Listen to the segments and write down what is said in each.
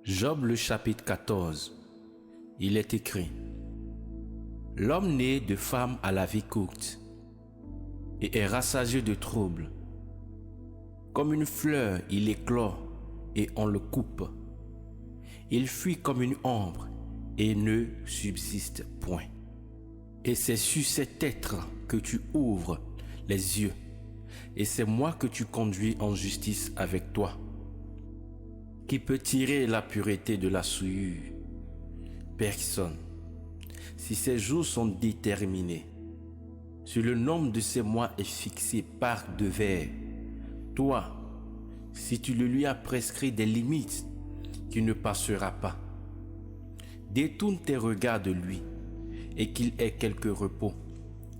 Job le chapitre 14, il est écrit: L'homme né de femme a la vie courte et est rassasié de troubles. Comme une fleur, il éclore et on le coupe. Il fuit comme une ombre et ne subsiste point. Et c'est sur cet être que tu ouvres les yeux, et c'est moi que tu conduis en justice avec toi. Qui peut tirer la pureté de la souillure? Personne. Si ses jours sont déterminés, si le nombre de ses mois est fixé par devers, toi, si tu le lui as prescrit des limites qu'il ne passera pas, détourne tes regards de lui et qu'il ait quelque repos,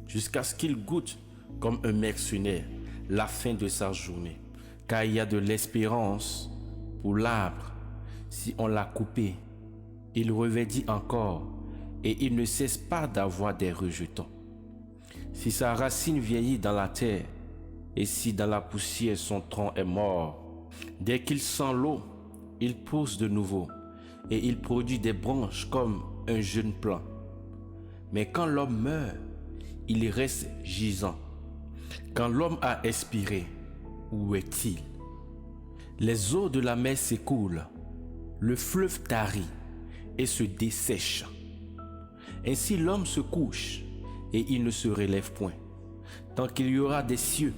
jusqu'à ce qu'il goûte comme un mercenaire la fin de sa journée. Car il y a de l'espérance pour l'arbre si on l'a coupé. Il reverdit encore et il ne cesse pas d'avoir des rejetons. Si sa racine vieillit dans la terre et si dans la poussière son tronc est mort, dès qu'il sent l'eau, il pousse de nouveau et il produit des branches comme un jeune plant. Mais quand l'homme meurt, il reste gisant. Quand l'homme a expiré, où est-il? Les eaux de la mer s'écoulent, le fleuve tarit et se dessèche. Ainsi l'homme se couche et il ne se relève point. Tant qu'il y aura des cieux,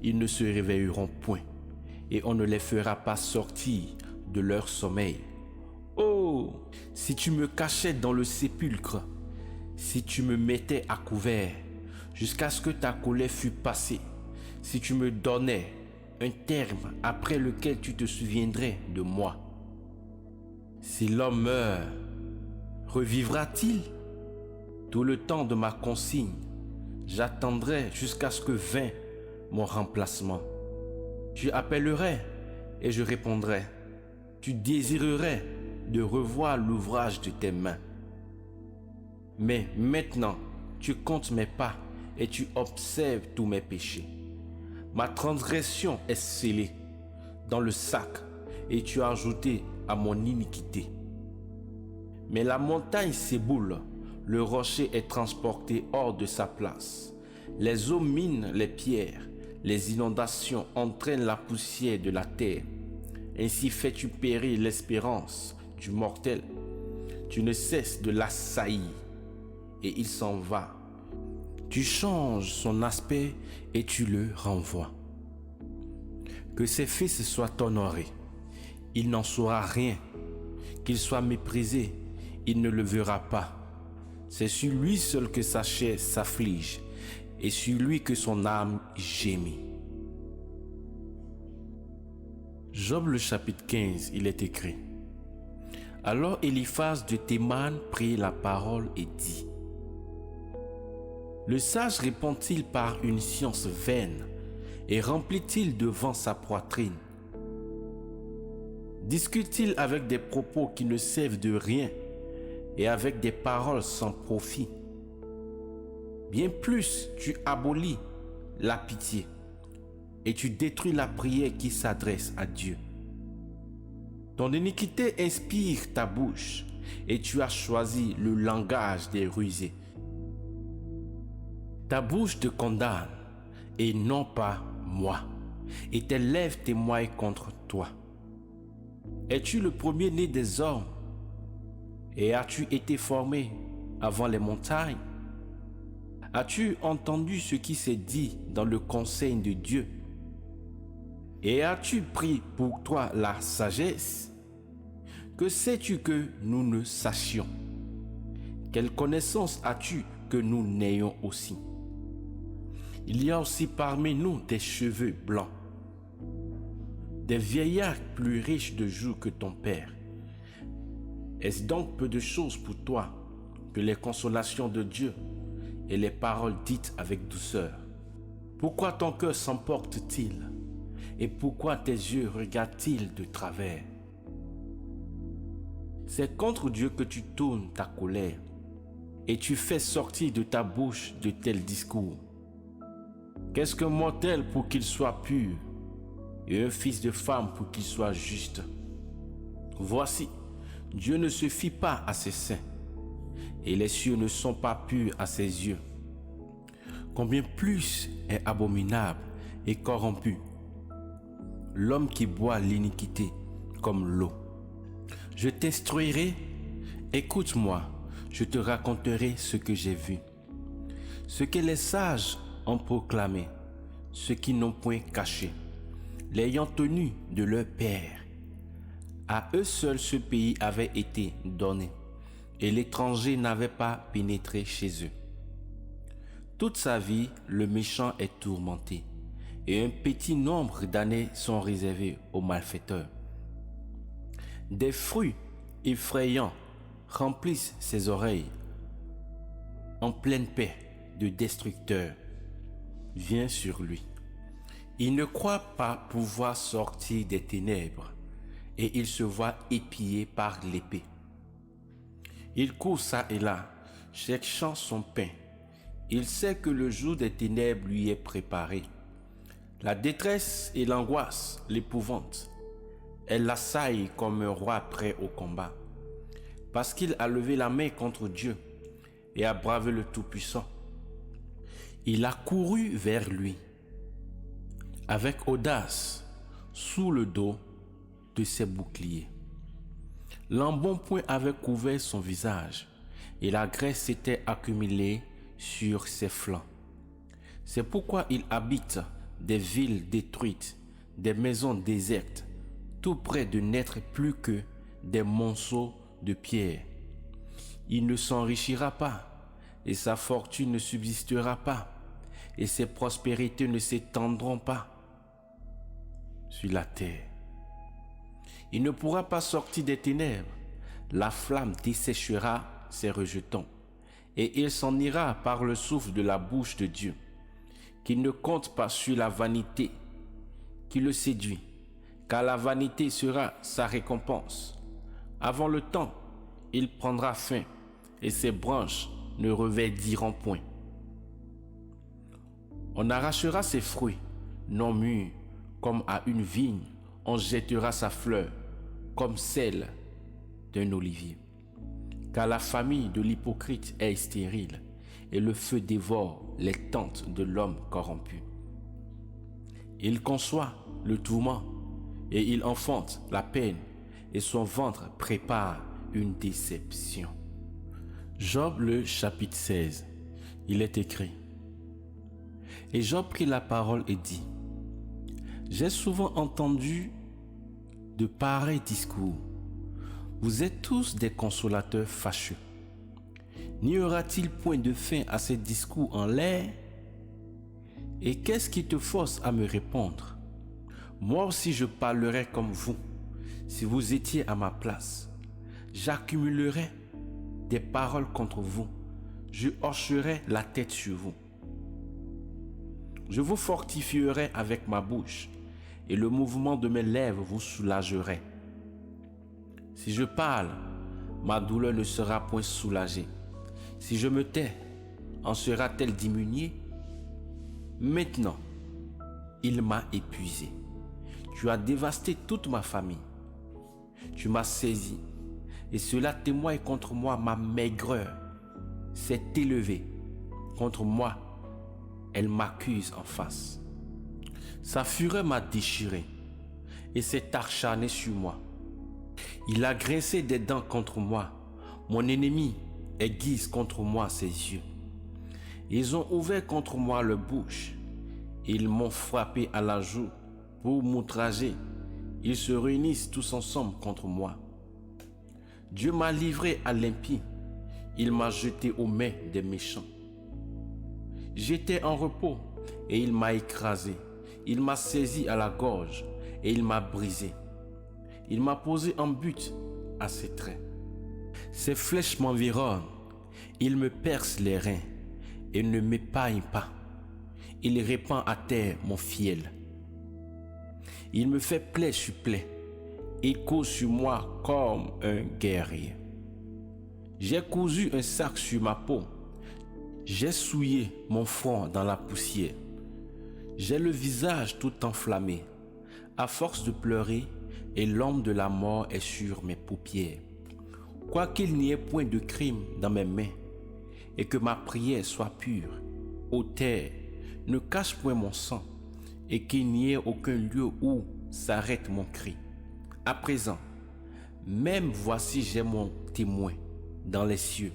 ils ne se réveilleront point et on ne les fera pas sortir de leur sommeil. Oh, si tu me cachais dans le sépulcre, si tu me mettais à couvert, jusqu'à ce que ta colère fût passée, si tu me donnais un terme après lequel tu te souviendrais de moi. Si l'homme meurt, revivra-t-il? Tout le temps de ma consigne, j'attendrai jusqu'à ce que vînt mon remplacement. Tu appellerais et je répondrai. Tu désirerais de revoir l'ouvrage de tes mains. Mais maintenant, tu comptes mes pas et tu observes tous mes péchés. Ma transgression est scellée dans le sac et tu as ajouté à mon iniquité. Mais la montagne s'éboule, le rocher est transporté hors de sa place. Les eaux minent les pierres, les inondations entraînent la poussière de la terre. Ainsi fais-tu périr l'espérance du mortel. Tu ne cesses de l'assaillir et il s'en va. Tu changes son aspect et tu le renvoies. Que ses fils soient honorés, il n'en saura rien. Qu'il soit méprisé, il ne le verra pas. C'est sur lui seul que sa chair s'afflige et sur lui que son âme gémit. Job le chapitre 15, il est écrit: Alors Eliphaz de Théman prit la parole et dit: Le sage répond-il par une science vaine et remplit-il devant sa poitrine? Discute-t-il avec des propos qui ne servent de rien et avec des paroles sans profit? Bien plus, tu abolis la pitié et tu détruis la prière qui s'adresse à Dieu. Ton iniquité inspire ta bouche et tu as choisi le langage des rusés. Ta bouche te condamne et non pas moi, et tes lèvres témoignent contre toi. Es-tu le premier-né des hommes et as-tu été formé avant les montagnes? As-tu entendu ce qui s'est dit dans le conseil de Dieu? Et as-tu pris pour toi la sagesse? Que sais-tu que nous ne sachions? Quelle connaissance as-tu que nous n'ayons aussi? Il y a aussi parmi nous des cheveux blancs, des vieillards plus riches de jours que ton père. Est-ce donc peu de choses pour toi que les consolations de Dieu et les paroles dites avec douceur? Pourquoi ton cœur s'emporte-t-il et pourquoi tes yeux regardent-ils de travers? C'est contre Dieu que tu tournes ta colère et tu fais sortir de ta bouche de tels discours. Qu'est-ce qu'un mortel pour qu'il soit pur et un fils de femme pour qu'il soit juste? Voici, Dieu ne se fie pas à ses saints, et les cieux ne sont pas purs à ses yeux. Combien plus est abominable et corrompu l'homme qui boit l'iniquité comme l'eau. Je t'instruirai, écoute-moi, je te raconterai ce que j'ai vu, ce que les sages ont proclamé, ce qu'ils n'ont point caché, l'ayant tenu de leur père. À eux seuls ce pays avait été donné, et l'étranger n'avait pas pénétré chez eux. Toute sa vie, le méchant est tourmenté, et un petit nombre d'années sont réservées aux malfaiteurs. Des fruits effrayants remplissent ses oreilles. En pleine paix, de destructeur vient sur lui. Il ne croit pas pouvoir sortir des ténèbres, et il se voit épié par l'épée. Il court ça et là, cherchant son pain. Il sait que le jour des ténèbres lui est préparé. La détresse et l'angoisse l'épouvantent. Elle l'assaille comme un roi prêt au combat, parce qu'il a levé la main contre Dieu et a bravé le Tout-Puissant. Il a couru vers lui avec audace sous le dos de ses boucliers. L'embonpoint avait couvert son visage et la graisse s'était accumulée sur ses flancs. C'est pourquoi il habite des villes détruites, des maisons désertes, tout près de n'être plus que des monceaux de pierre. Il ne s'enrichira pas, et sa fortune ne subsistera pas, et ses prospérités ne s'étendront pas sur la terre. Il ne pourra pas sortir des ténèbres, la flamme desséchera ses rejetons, et il s'en ira par le souffle de la bouche de Dieu, qui ne compte pas sur la vanité qui le séduit, car la vanité sera sa récompense. Avant le temps, il prendra fin, et ses branches ne reverdiront point. On arrachera ses fruits, non mûrs, comme à une vigne, on jettera sa fleur, comme celle d'un olivier. Car la famille de l'hypocrite est stérile, et le feu dévore les tentes de l'homme corrompu. Il conçoit le tourment, et il enfante la peine, et son ventre prépare une déception. Job le chapitre 16, il est écrit: Et Job prit la parole et dit: J'ai souvent entendu de pareils discours. Vous êtes tous des consolateurs fâcheux. N'y aura-t-il point de fin à ces discours en l'air? Et qu'est-ce qui te force à me répondre? Moi aussi je parlerais comme vous. Si vous étiez à ma place, j'accumulerais des paroles contre vous. Je hocherais la tête sur vous. Je vous fortifierai avec ma bouche, et le mouvement de mes lèvres vous soulagerait. Si je parle, ma douleur ne sera point soulagée. Si je me tais, en sera-t-elle diminuée? Maintenant, il m'a épuisé. Tu as dévasté toute ma famille. Tu m'as saisi, et cela témoigne contre moi. Ma maigreur s'est élevée contre moi. Elle m'accuse en face. Sa fureur m'a déchiré et s'est acharné sur moi. Il a grincé des dents contre moi. Mon ennemi aiguise contre moi ses yeux. Ils ont ouvert contre moi leur bouche. Ils m'ont frappé à la joue pour m'outrager. Ils se réunissent tous ensemble contre moi. Dieu m'a livré à l'impie. Il m'a jeté aux mains des méchants. J'étais en repos et il m'a écrasé. Il m'a saisi à la gorge et il m'a brisé. Il m'a posé en butte à ses traits. Ses flèches m'environnent. Il me perce les reins et ne m'épargne pas. Il répand à terre mon fiel. Il me fait plaie sur plaie. Il cause sur moi comme un guerrier. J'ai cousu un sac sur ma peau. J'ai souillé mon front dans la poussière. J'ai le visage tout enflammé. À force de pleurer, et l'homme de la mort est sur mes paupières. Quoiqu'il n'y ait point de crime dans mes mains, et que ma prière soit pure, ô terre, ne cache point mon sang, et qu'il n'y ait aucun lieu où s'arrête mon cri. À présent, même voici j'ai mon témoin dans les cieux,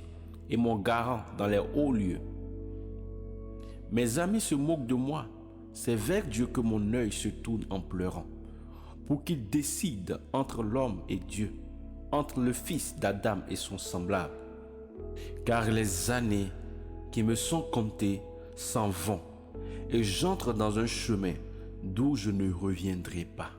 et mon garant dans les hauts lieux. Mes amis se moquent de moi, c'est vers Dieu que mon œil se tourne en pleurant, pour qu'il décide entre l'homme et Dieu, entre le fils d'Adam et son semblable. Car les années qui me sont comptées s'en vont, et j'entre dans un chemin d'où je ne reviendrai pas.